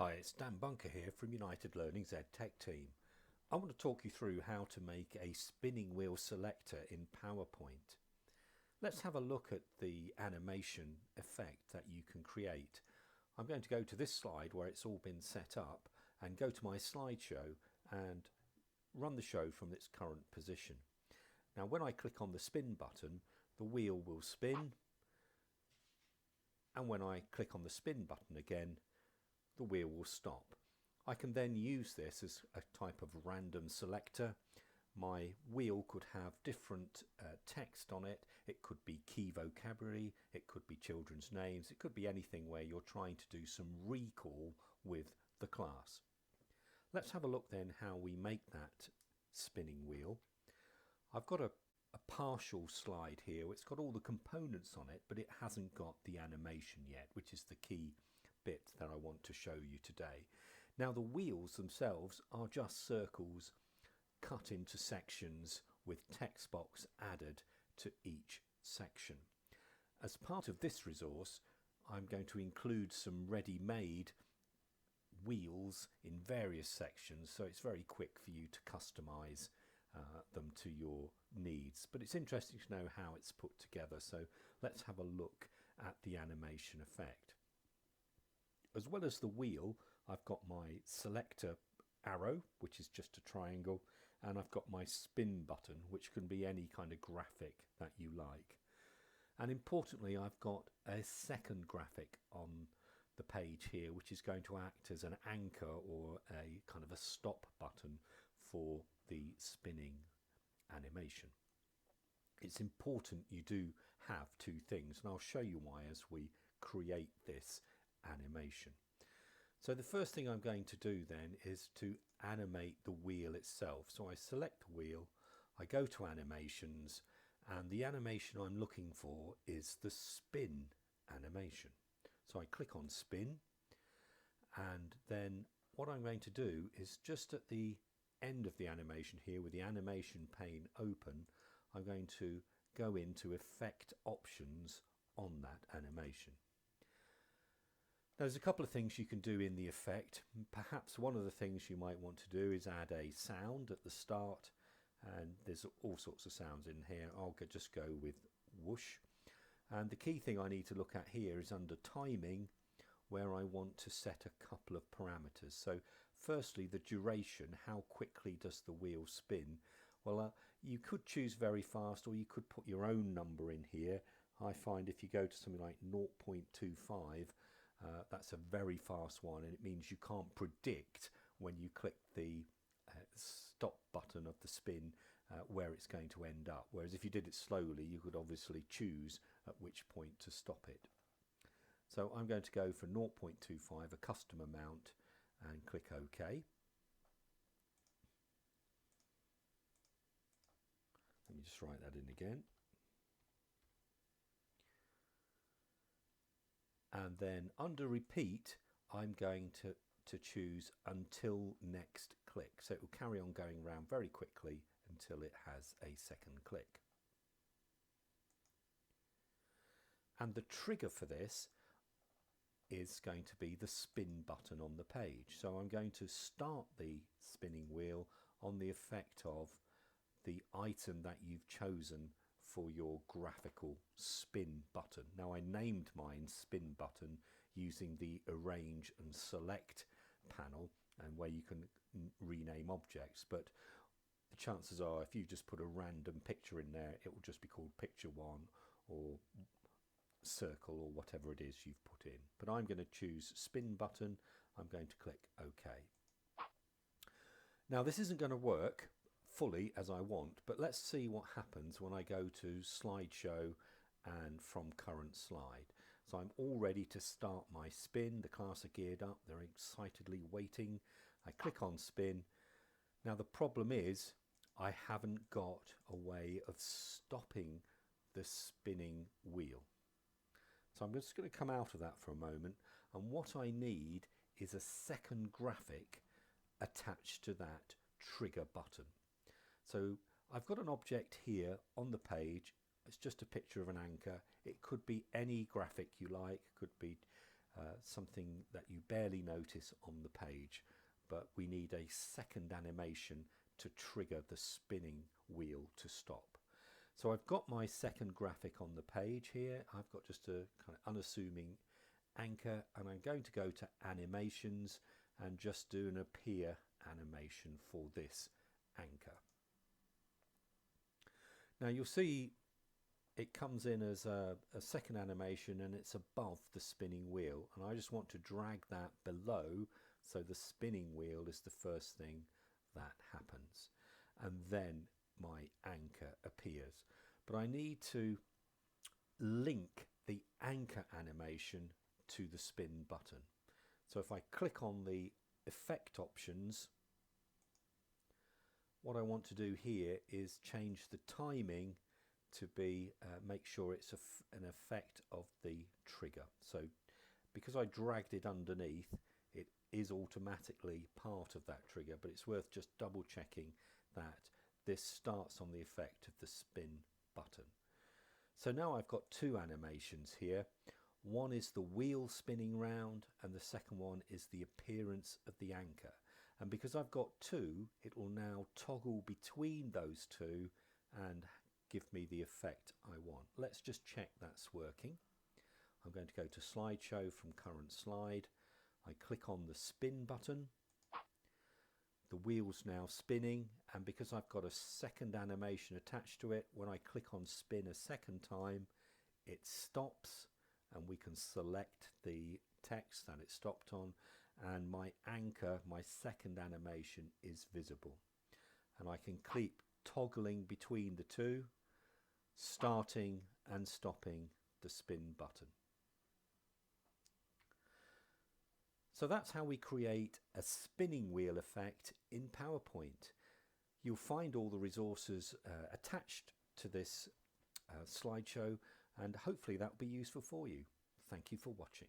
Hi, it's Dan Bunker here from United Learning's EdTech team. I want to talk you through how to make a spinning wheel selector in PowerPoint. Let's have a look at the animation effect that you can create. I'm going to go to this slide where it's all been set up and go to my slideshow and run the show from its current position. Now when I click on the spin button, the wheel will spin, and when I click on the spin button again, the wheel will stop. I can then use this as a type of random selector. My wheel could have different text on it. It could be key vocabulary, it could be children's names, it could be anything where you're trying to do some recall with the class. Let's have a look then how we make that spinning wheel. I've got a partial slide here. It's got all the components on it, but it hasn't got the animation yet, which is the key bit that I want to show you today. Now the wheels themselves are just circles cut into sections with text box added to each section. As part of this resource, I'm going to include some ready-made wheels in various sections, so it's very quick for you to customize them to your needs, but it's interesting to know how it's put together. So let's have a look at the animation effect. As well as the wheel, I've got my selector arrow, which is just a triangle, and I've got my spin button, which can be any kind of graphic that you like. And importantly, I've got a second graphic on the page here, which is going to act as an anchor or a kind of a stop button for the spinning animation. It's important you do have two things, and I'll show you why as we create this animation. So the first thing I'm going to do then is to animate the wheel itself. So I select the wheel, I go to animations, and the animation I'm looking for is the spin animation. So I click on spin, and then what I'm going to do is just at the end of the animation here with the animation pane open, I'm going to go into effect options on that animation. There's a couple of things you can do in the effect. Perhaps one of the things you might want to do is add a sound at the start, and there's all sorts of sounds in here. I'll just go with whoosh. And the key thing I need to look at here is under timing, where I want to set a couple of parameters. So firstly, the duration, how quickly does the wheel spin? Well, you could choose very fast, or you could put your own number in here. I find if you go to something like 0.25, that's a very fast one, and it means you can't predict when you click the stop button of the spin where it's going to end up. Whereas if you did it slowly, you could obviously choose at which point to stop it. So I'm going to go for 0.25, a custom amount, and click OK. Let me just write that in again. And then under repeat, I'm going to choose until next click. So it will carry on going around very quickly until it has a second click. And the trigger for this is going to be the spin button on the page. So I'm going to start the spinning wheel on the effect of the item that you've chosen for your graphical spin button. Now I named mine spin button using the arrange and select panel, and where you can rename objects, but the chances are if you just put a random picture in there, it will just be called picture one or circle or whatever it is you've put in. But I'm going to choose spin button. I'm going to click OK. Now this isn't going to work fully as I want, but let's see what happens when I go to slideshow and from current slide. So I'm all ready to start my spin. The class are geared up, they're excitedly waiting. I click on spin. Now the problem is I haven't got a way of stopping the spinning wheel. So I'm just going to come out of that for a moment, and what I need is a second graphic attached to that trigger button. So I've got an object here on the page. It's just a picture of an anchor. It could be any graphic you like. It could be something that you barely notice on the page, but we need a second animation to trigger the spinning wheel to stop. So I've got my second graphic on the page here. I've got just a kind of unassuming anchor, and I'm going to go to animations and just do an appear animation for this anchor. Now you'll see it comes in as a second animation and it's above the spinning wheel, and I just want to drag that below so the spinning wheel is the first thing that happens, and then my anchor appears. But I need to link the anchor animation to the spin button. So if I click on the effect options, what I want to do here is change the timing to be make sure it's an effect of the trigger. So because I dragged it underneath, it is automatically part of that trigger, but it's worth just double checking that this starts on the effect of the spin button. So now I've got two animations here. One is the wheel spinning round and the second one is the appearance of the anchor. And because I've got two, it will now toggle between those two and give me the effect I want. Let's just check that's working. I'm going to go to slideshow from current slide. I click on the spin button. The wheel's now spinning, and because I've got a second animation attached to it, when I click on spin a second time, it stops and we can select the text that it stopped on, and my anchor, my second animation, is visible. And I can keep toggling between the two, starting and stopping the spin button. So that's how we create a spinning wheel effect in PowerPoint. You'll find all the resources attached to this slideshow, and hopefully that will be useful for you. Thank you for watching.